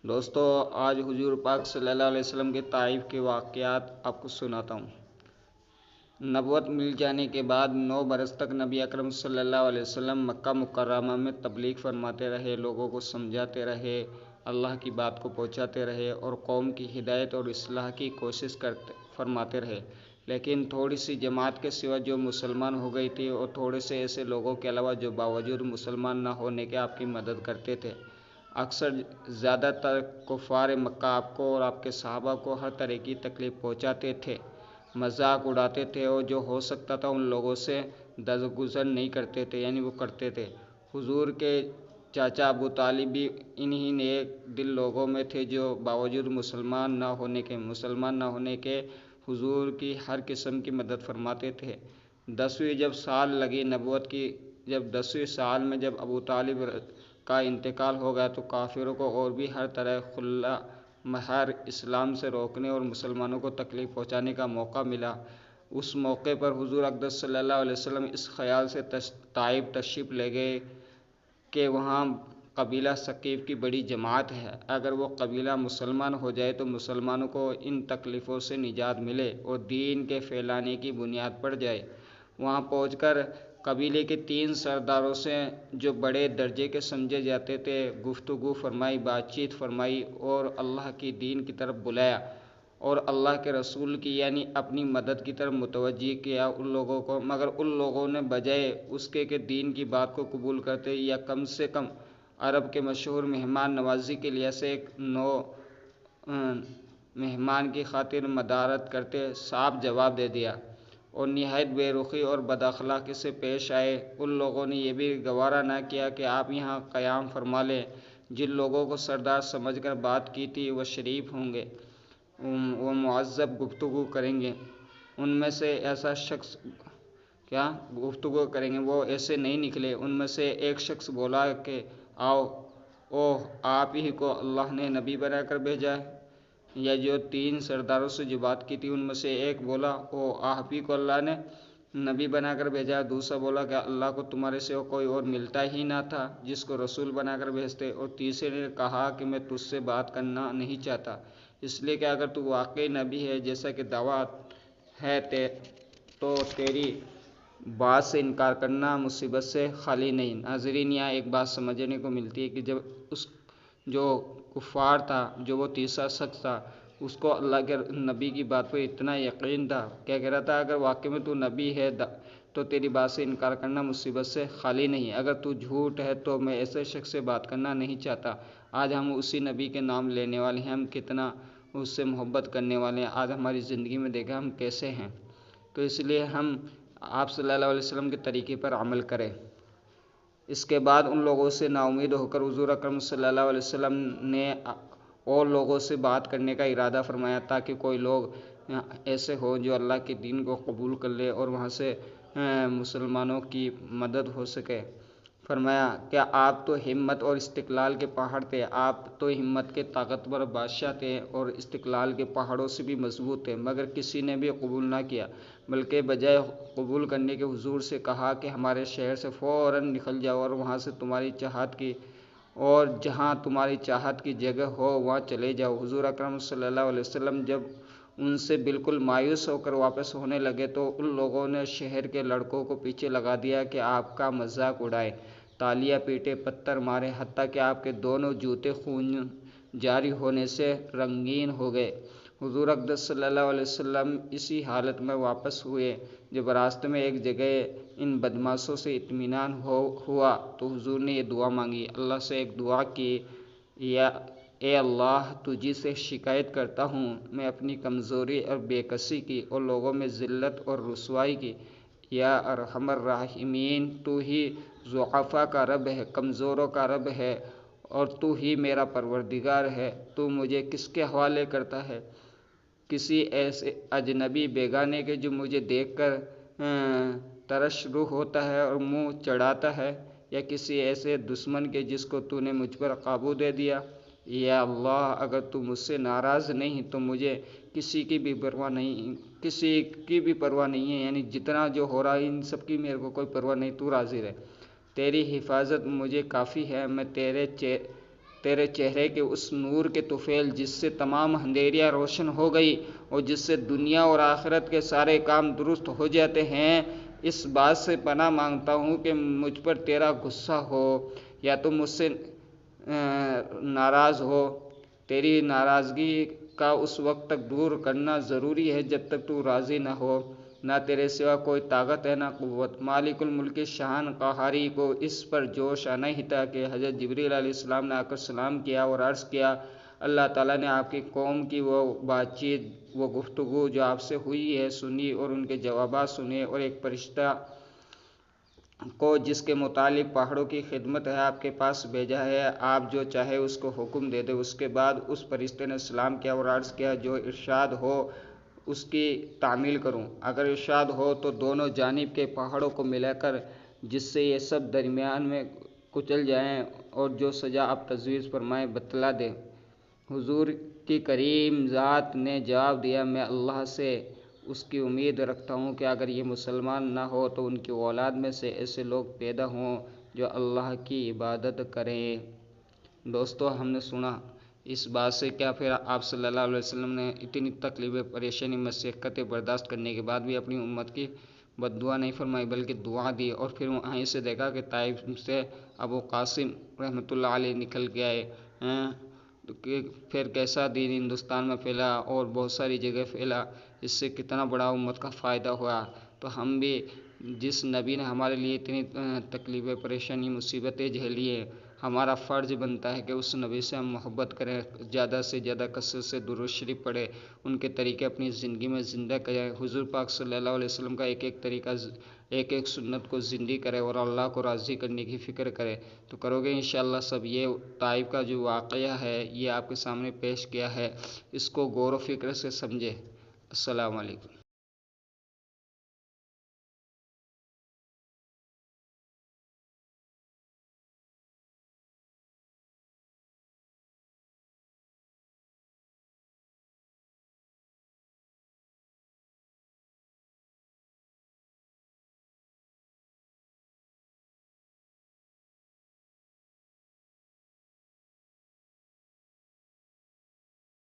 دوستو، آج حضور پاک صلی اللہ علیہ وسلم کے طائف کے واقعات آپ کو سناتا ہوں۔ نبوت مل جانے کے بعد 9 برس تک نبی اکرم صلی اللہ علیہ وسلم مکہ مکرمہ میں تبلیغ فرماتے رہے، لوگوں کو سمجھاتے رہے، اللہ کی بات کو پہنچاتے رہے اور قوم کی ہدایت اور اصلاح کی کوشش فرماتے رہے۔ لیکن تھوڑی سی جماعت کے سوا جو مسلمان ہو گئی تھی اور تھوڑے سے ایسے لوگوں کے علاوہ جو باوجود مسلمان نہ ہونے کے آپ کی مدد کرتے تھے۔ اکثر زیادہ تر کفار مکہ آپ کو اور آپ کے صحابہ کو ہر طرح کی تکلیف پہنچاتے تھے، مذاق اڑاتے تھے اور جو ہو سکتا تھا ان لوگوں سے درگزر نہیں کرتے تھے، یعنی وہ کرتے تھے۔ حضور کے چاچا ابو طالب بھی انہی نیک دل لوگوں میں تھے جو باوجود مسلمان نہ ہونے کے حضور کی ہر قسم کی مدد فرماتے تھے۔ 10ویں جب سال لگی نبوت کی، جب 10ویں سال میں جب ابو طالب کا انتقال ہو گیا تو کافروں کو اور بھی ہر طرح کھلا مہر اسلام سے روکنے اور مسلمانوں کو تکلیف پہنچانے کا موقع ملا۔ اس موقع پر حضور اقدس صلی اللہ علیہ وسلم اس خیال سے طائف تشریف لے گئے کہ وہاں قبیلہ ثقیف کی بڑی جماعت ہے، اگر وہ قبیلہ مسلمان ہو جائے تو مسلمانوں کو ان تکلیفوں سے نجات ملے اور دین کے پھیلانے کی بنیاد پڑ جائے۔ وہاں پہنچ کر قبیلے کے 3 سرداروں سے جو بڑے درجے کے سمجھے جاتے تھے گفتگو فرمائی، بات چیت فرمائی اور اللہ کی دین کی طرف بلایا اور اللہ کے رسول کی یعنی اپنی مدد کی طرف متوجہ کیا ان لوگوں کو، مگر ان لوگوں نے بجائے اس کے کہ دین کی بات کو قبول کرتے یا کم سے کم عرب کے مشہور مہمان نوازی کے لحاظ سے ایک نو مہمان کی خاطر مدارت کرتے، صاف جواب دے دیا اور نہایت بے رخی اور بد اخلاقی سے پیش آئے۔ ان لوگوں نے یہ بھی گوارا نہ کیا کہ آپ یہاں قیام فرما لیں۔ جن لوگوں کو سردار سمجھ کر بات کی تھی وہ شریف ہوں گے، وہ مہذب گفتگو کریں گے، ان میں سے ایسا شخص گفتگو کریں گے وہ ایسے نہیں نکلے۔ ان میں سے ایک شخص بولا کہ اوہ آپ ہی کو اللہ نے نبی بنا کر بھیجا ہے۔ یا جو 3 سرداروں سے جو بات کی تھی ان میں سے ایک بولا اوہ آپ ہی کو اللہ نے نبی بنا کر بھیجا ہے۔ دوسرا بولا کہ اللہ کو تمہارے سے کوئی اور ملتا ہی نہ تھا جس کو رسول بنا کر بھیجتے، اور تیسرے نے کہا کہ میں تجھ سے بات کرنا نہیں چاہتا اس لیے کہ اگر تو واقعی نبی ہے جیسا کہ دعویٰ ہے تو تیری بات سے انکار کرنا مصیبت سے خالی نہیں۔ ناظرین، یہاں ایک بات سمجھنے کو ملتی ہے کہ جب جو کفار تھا، جو وہ تیسرا شخص تھا، اس کو اللہ کے نبی کی بات پر اتنا یقین تھا، کیا کہہ رہا تھا، اگر واقعی میں تو نبی ہے تو تیری بات سے انکار کرنا مصیبت سے خالی نہیں، اگر تو جھوٹ ہے تو میں ایسے شخص سے بات کرنا نہیں چاہتا۔ آج ہم اسی نبی کے نام لینے والے ہیں، ہم کتنا اس سے محبت کرنے والے ہیں، آج ہماری زندگی میں دیکھیں ہم کیسے ہیں۔ تو اس لیے ہم آپ صلی اللہ علیہ وسلم کے طریقے پر عمل کریں۔ اس کے بعد ان لوگوں سے نا امید ہو کر حضور اکرم صلی اللہ علیہ وسلم نے اور لوگوں سے بات کرنے کا ارادہ فرمایا تاکہ کوئی لوگ ایسے ہوں جو اللہ کے دین کو قبول کر لے اور وہاں سے مسلمانوں کی مدد ہو سکے۔ فرمایا کہ آپ تو ہمت اور استقلال کے پہاڑ تھے، آپ تو ہمت کے طاقتور بادشاہ تھے اور استقلال کے پہاڑوں سے بھی مضبوط تھے، مگر کسی نے بھی قبول نہ کیا، بلکہ بجائے قبول کرنے کے حضور سے کہا کہ ہمارے شہر سے فوراً نکل جاؤ اور وہاں سے تمہاری چاہت کی اور جہاں تمہاری چاہت کی جگہ ہو وہاں چلے جاؤ۔ حضور اکرم صلی اللہ علیہ وسلم جب ان سے بالکل مایوس ہو کر واپس ہونے لگے تو ان لوگوں نے شہر کے لڑکوں کو پیچھے لگا دیا کہ آپ کا مذاق اڑائے، تالیاں پیٹے، پتھر مارے، حتیٰ کہ آپ کے دونوں جوتے خون جاری ہونے سے رنگین ہو گئے۔ حضور اقدس صلی اللہ علیہ وسلم اسی حالت میں واپس ہوئے۔ جب راستے میں ایک جگہ ان بدماشوں سے اطمینان ہوا تو حضور نے یہ دعا مانگی، اللہ سے ایک دعا کی، اے اللہ تجھی سے شکایت کرتا ہوں، میں اپنی کمزوری اور بے کسی کی اور لوگوں میں ذلت اور رسوائی کی، یا ارحم الراحمین تو ہی ضعفاء کا رب ہے، کمزوروں کا رب ہے اور تو ہی میرا پروردگار ہے، تو مجھے کس کے حوالے کرتا ہے، کسی ایسے اجنبی بیگانے کے جو مجھے دیکھ کر ترش روح ہوتا ہے اور منہ چڑھاتا ہے، یا کسی ایسے دشمن کے جس کو تو نے مجھ پر قابو دے دیا۔ یا اللہ اگر تو مجھ سے ناراض نہیں تو مجھے کسی کی بھی پرواہ نہیں ہے، یعنی جتنا جو ہو رہا ہے ان سب کی میرے کو کوئی پرواہ نہیں، تو راضی رہے، تیری حفاظت مجھے کافی ہے، میں تیرے چہرے کے اس نور کے طفیل جس سے تمام اندھیریاں روشن ہو گئی اور جس سے دنیا اور آخرت کے سارے کام درست ہو جاتے ہیں، اس بات سے پناہ مانگتا ہوں کہ مجھ پر تیرا غصہ ہو یا تم مجھ سے ناراض ہو۔ تیری ناراضگی کا اس وقت تک دور کرنا ضروری ہے جب تک تو راضی نہ ہو۔ نہ تیرے سوا کوئی طاقت ہے نہ قوت۔ مالک الملک شاہن قہاری کو اس پر جوش آنا ہی تھا کہ حضرت جبریل علیہ السلام نے آ کر سلام کیا اور عرض کیا، اللہ تعالیٰ نے آپ کی قوم کی وہ بات چیت، وہ گفتگو جو آپ سے ہوئی ہے سنی اور ان کے جوابات سنے، اور ایک فرشتہ کو جس کے متعلق پہاڑوں کی خدمت ہے آپ کے پاس بھیجا ہے، آپ جو چاہے اس کو حکم دے دے۔ اس کے بعد اس فرشتے نے سلام کیا اور عرض کیا، جو ارشاد ہو اس کی تعمیل کروں۔ اگر ارشاد ہو تو دونوں جانب کے پہاڑوں کو ملا کر جس سے یہ سب درمیان میں کچل جائیں، اور جو سزا آپ تجویز فرمائیں بتلا دیں۔ حضور کی کریم ذات نے جواب دیا، میں اللہ سے اس کی امید رکھتا ہوں کہ اگر یہ مسلمان نہ ہو تو ان کی اولاد میں سے ایسے لوگ پیدا ہوں جو اللہ کی عبادت کریں۔ دوستو، ہم نے سنا اس بات سے کیا پھر آپ صلی اللہ علیہ وسلم نے اتنی تکلیفیں، پریشانی، مشقتیں برداشت کرنے کے بعد بھی اپنی امت کی بد دعا نہیں فرمائی بلکہ دعا دی، اور پھر وہیں سے دیکھا کہ طائف سے ابو قاسم رحمۃ اللہ علیہ نکل کے آئے، پھر کیسا دین ہندوستان میں پھیلا اور بہت ساری جگہ پھیلا، اس سے کتنا بڑا امت کا فائدہ ہوا۔ تو ہم بھی، جس نبی نے ہمارے لیے اتنی تکلیفیں، پریشانی، مصیبتیں جھیلی ہیں، ہمارا فرض بنتا ہے کہ اس نبی سے ہم محبت کریں، زیادہ سے زیادہ کثرت سے درود شریف پڑھیں، ان کے طریقے اپنی زندگی میں زندہ کریں، حضور پاک صلی اللہ علیہ وسلم کا ایک ایک طریقہ، ایک ایک سنت کو زندگی کریں اور اللہ کو راضی کرنے کی فکر کریں۔ تو کرو گے انشاءاللہ سب۔ یہ طائف کا جو واقعہ ہے یہ آپ کے سامنے پیش کیا ہے، اس کو غور و فکر سے سمجھے۔ السلام علیکم۔